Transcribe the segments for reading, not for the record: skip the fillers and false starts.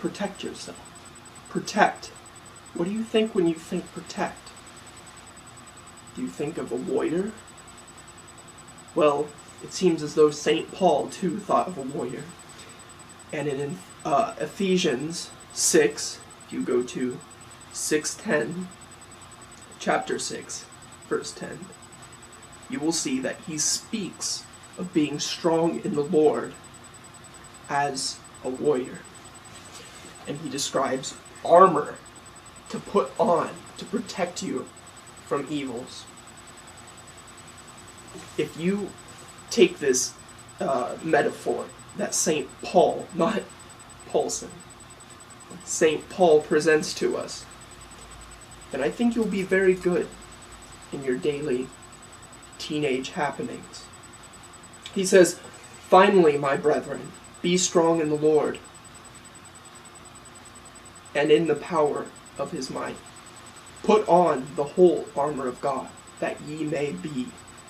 protect yourself. Protect. What do you think when you think protect? Do you think of a warrior? Well, it seems as though St. Paul, too, thought of a warrior. And in Ephesians 6, if you go to 6:10, chapter 6, verse 10, you will see that he speaks of being strong in the Lord as a warrior. And he describes armor to put on to protect you from evils. If you take this metaphor that St. Paul, not Paulson, St. Paul presents to us, then I think you'll be very good in your daily teenage happenings. He says, "Finally, my brethren, be strong in the Lord and in the power of his might. Put on the whole armor of God, that ye may be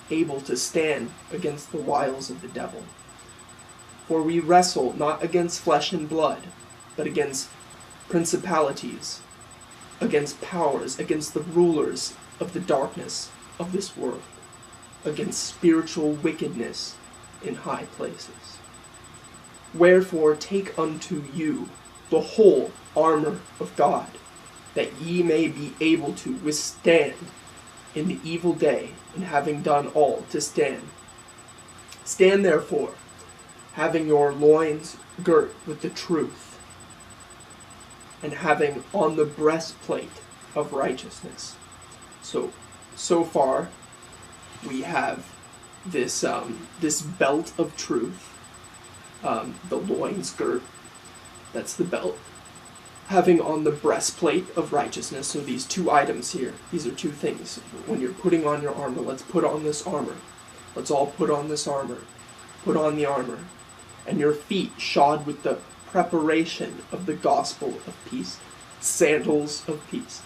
able to stand against the wiles of the devil. For we wrestle not against flesh and blood, but against principalities, against powers, against the rulers of the darkness of this world, against spiritual wickedness in high places. Wherefore take unto you the whole armor of God, that ye may be able to withstand in the evil day, and having done all, to stand. Stand therefore, having your loins girt with the truth, and having on the breastplate of righteousness." So far, we have this belt of truth, the loins girt, that's the belt. Having on the breastplate of righteousness, so these two items here, these are two things. When you're putting on your armor, let's put on this armor. Let's all put on this armor. Put on the armor. And your feet shod with the preparation of the gospel of peace. Sandals of peace.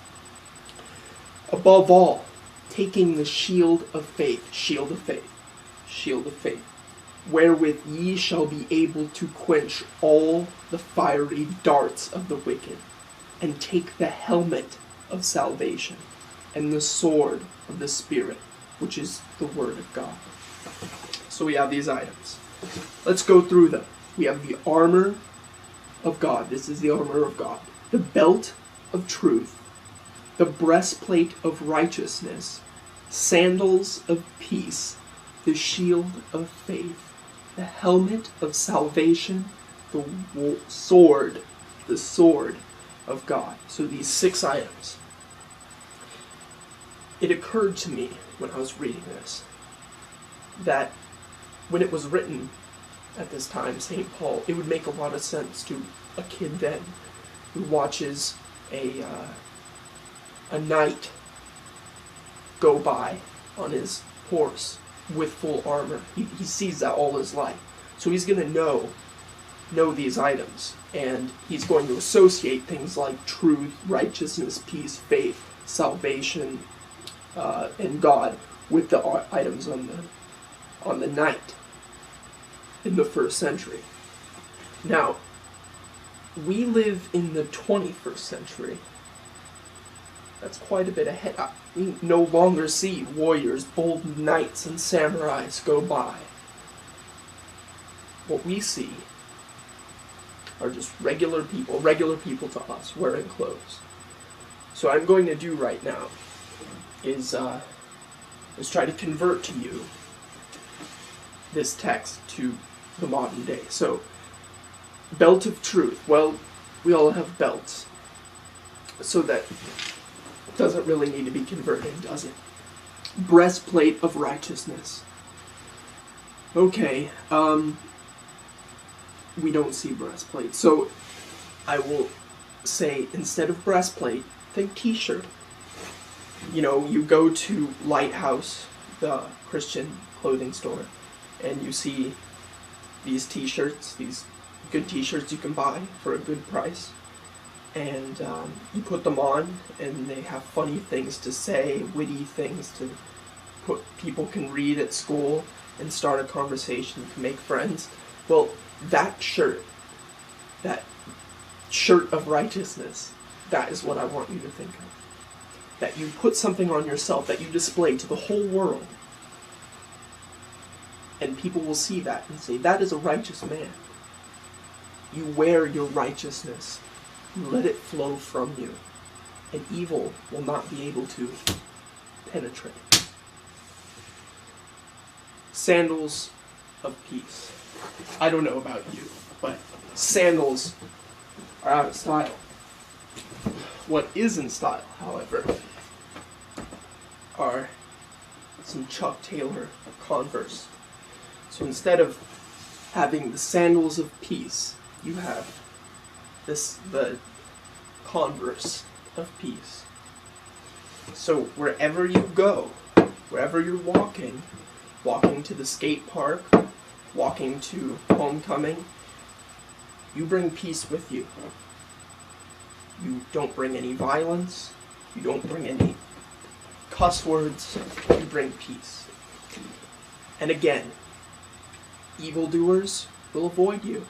Above all, taking the shield of faith, wherewith ye shall be able to quench all the fiery darts of the wicked, and take the helmet of salvation, and the sword of the Spirit, which is the Word of God. So we have these items. Let's go through them. We have the armor of God. This is the armor of God. The belt of truth, the breastplate of righteousness, sandals of peace, the shield of faith, the helmet of salvation, the sword of God. So these 6 items. It occurred to me when I was reading this that when it was written at this time, St. Paul, it would make a lot of sense to a kid then who watches a knight go by on his horse with full armor. He sees that all his life. So he's going to know these items, and he's going to associate things like truth, righteousness, peace, faith, salvation, and God with the items on the knight in the 1st century. Now, we live in the 21st century. That's quite a bit ahead. We no longer see warriors, bold knights, and samurais go by. What we see are just regular people to us, wearing clothes. So what I'm going to do right now is try to convert to you this text to the modern day. So, belt of truth. Well, we all have belts. So that doesn't really need to be converted, does it? Breastplate of righteousness. Okay, we don't see breastplate. So I will say, instead of breastplate, think t-shirt. You know, you go to Lighthouse, the Christian clothing store, and you see these t-shirts, these good t-shirts you can buy for a good price. And you put them on, and they have funny things to say, witty things to people can read at school and start a conversation, can make friends. Well, that shirt, that shirt of righteousness. That is what I want you to think of. That you put something on yourself that you display to the whole world. And people will see that and say, that is a righteous man. You wear your righteousness. You let it flow from you. And evil will not be able to penetrate. Sandals of peace. I don't know about you, but sandals are out of style. What is in style, however, are some Chuck Taylor Converse. So instead of having the sandals of peace, you have the Converse of peace. So wherever you go, wherever you're walking to the skate park, walking to homecoming, you bring peace with you. You don't bring any violence. You don't bring any cuss words. You bring peace. And again, evildoers will avoid you.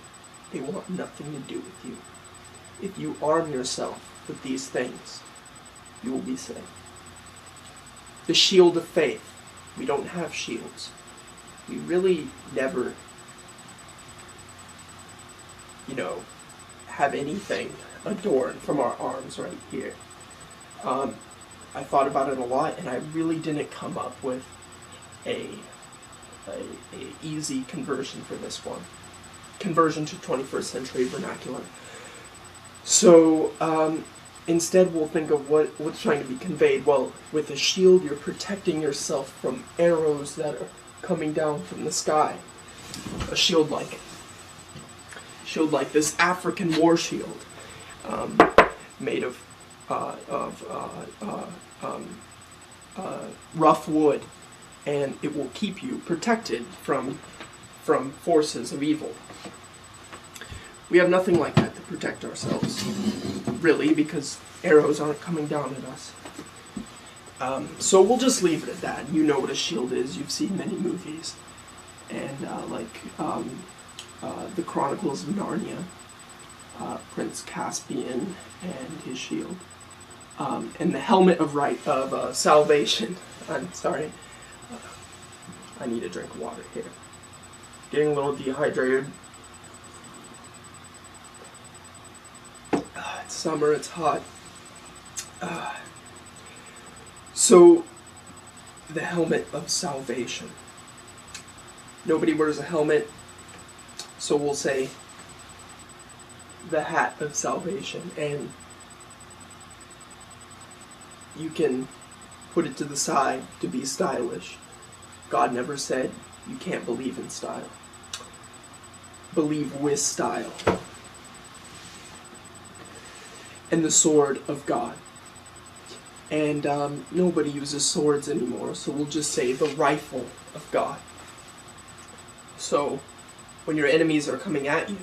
They want nothing to do with you. If you arm yourself with these things, you will be safe. The shield of faith. We don't have shields. We really never, have anything adorned from our arms right here. I thought about it a lot, and I really didn't come up with a easy conversion for this one. Conversion to 21st century vernacular. So instead we'll think of what's trying to be conveyed. Well, with a shield you're protecting yourself from arrows that are coming down from the sky. A shield like this African war shield, made of rough wood, and it will keep you protected from forces of evil. We have nothing like that to protect ourselves, really, because arrows aren't coming down at us. So we'll just leave it at that. You know what a shield is. You've seen many movies. And the Chronicles of Narnia, Prince Caspian and his shield. And the helmet of salvation. I'm sorry. I need a drink of water here. Getting a little dehydrated. It's summer, it's hot. So, the helmet of salvation. Nobody wears a helmet, so we'll say the hat of salvation. And you can put it to the side to be stylish. God never said you can't believe in style. Believe with style. And the sword of God. And nobody uses swords anymore, so we'll just say the rifle of God. So, when your enemies are coming at you,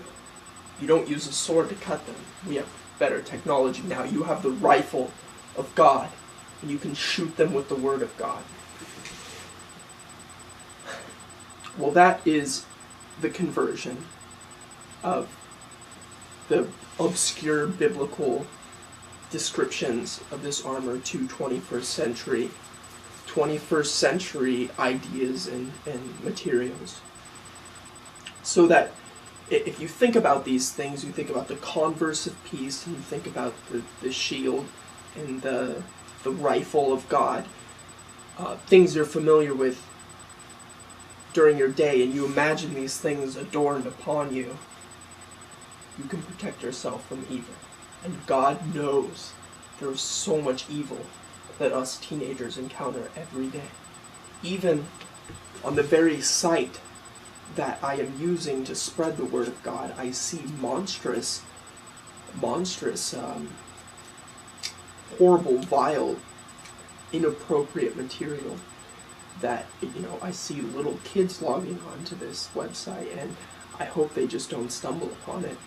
you don't use a sword to cut them. We have better technology now. You have the rifle of God, and you can shoot them with the word of God. Well, that is the conversion of the obscure biblical descriptions of this armor to 21st century ideas and materials. So that if you think about these things, you think about the converse of peace, and you think about the shield and the rifle of God, things you're familiar with during your day, and you imagine these things adorned upon you, you can protect yourself from evil. And God knows there's so much evil that us teenagers encounter every day. Even on the very site that I am using to spread the word of God, I see monstrous, horrible, vile, inappropriate material that, I see little kids logging onto this website, and I hope they just don't stumble upon it.